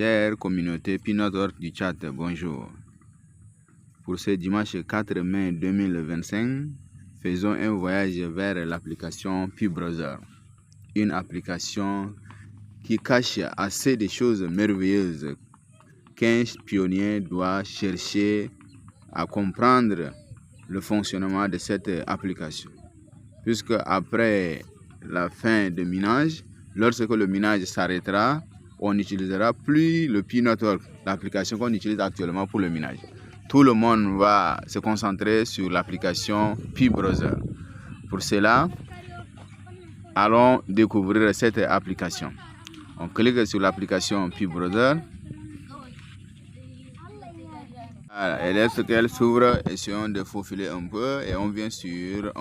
Chère communauté Pinot du chat, bonjour. Pour ce dimanche 4 mai 2025, faisons un voyage vers l'application PiBrowser. Une application qui cache assez de choses merveilleuses qu'un pionnier doit chercher à comprendre le fonctionnement de cette application. Puisque après la fin du minage, lorsque le minage s'arrêtera, on n'utilisera plus le PinoTalk, l'application qu'on utilise actuellement pour le minage. Tout le monde va se concentrer sur l'application PiBrowser. Pour cela, allons découvrir cette application. On clique sur l'application PiBrowser. Et lorsqu'elle s'ouvre, essayons de faufiler un peu et on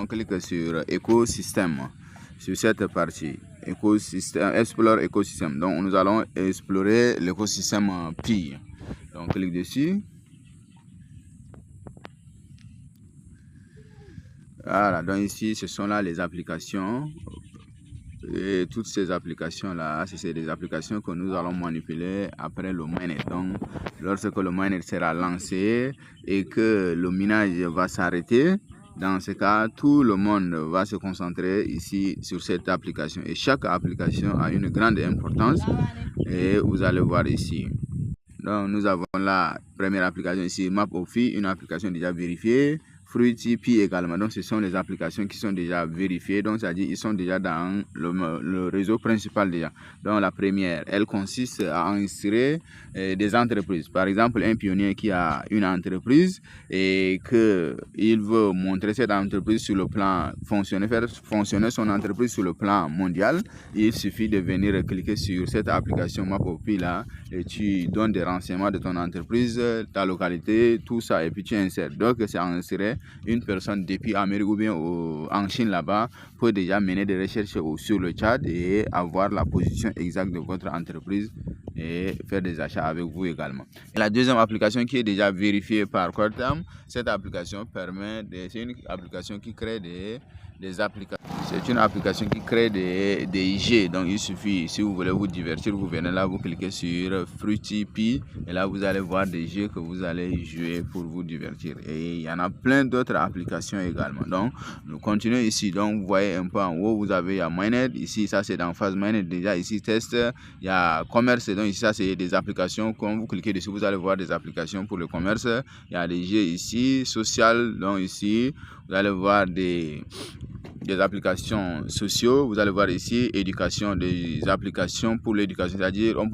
clique sur écosystème. Sur cette partie, écosystème, explore écosystème. Donc nous allons explorer l'écosystème Pi. Donc on clique dessus. Voilà, donc ici ce sont là les applications. Et toutes ces applications là, c'est des applications que nous allons manipuler après le mainnet. Donc lorsque le mainnet sera lancé et que le minage va s'arrêter, dans ce cas, tout le monde va se concentrer ici sur cette application. Et chaque application a une grande importance. Et vous allez voir ici. Donc nous avons la première application ici, MapOffi, une application déjà vérifiée. Fruity, Pi également. Donc ce sont les applications qui sont déjà vérifiées. Donc c'est-à-dire ils sont déjà dans le réseau principal déjà. Donc la première, elle consiste à enregistrer des entreprises. Par exemple, un pionnier qui a une entreprise et qu'il veut montrer cette entreprise sur le plan faire fonctionner son entreprise sur le plan mondial, il suffit de venir cliquer sur cette application MapOffi là et tu donnes des renseignements de ton entreprise, ta localité, tout ça et puis tu insères. Donc c'est enregistré. Une personne depuis Amérique ou bien en Chine là-bas peut déjà mener des recherches sur le chat et avoir la position exacte de votre entreprise et faire des achats avec vous également. Et la deuxième application qui est déjà vérifiée par Quantum, cette application c'est une application qui crée des applications. C'est une application qui crée des jeux. Donc il suffit, si vous voulez vous divertir, vous venez là, vous cliquez sur Fruity Pi et là vous allez voir des jeux que vous allez jouer pour vous divertir. Et il y en a plein d'autres applications également. Donc nous continuons ici. Donc vous voyez un peu en haut, vous avez Mainnet. Ici, ça c'est dans phase Mainnet. Déjà ici test, il y a commerce. Donc ici, ça c'est des applications. Quand vous cliquez dessus, vous allez voir des applications pour le commerce. Il y a des jeux ici, social. Donc ici, vous allez voir des applications sociaux, vous allez voir ici éducation, des applications pour l'éducation, c'est-à-dire on peut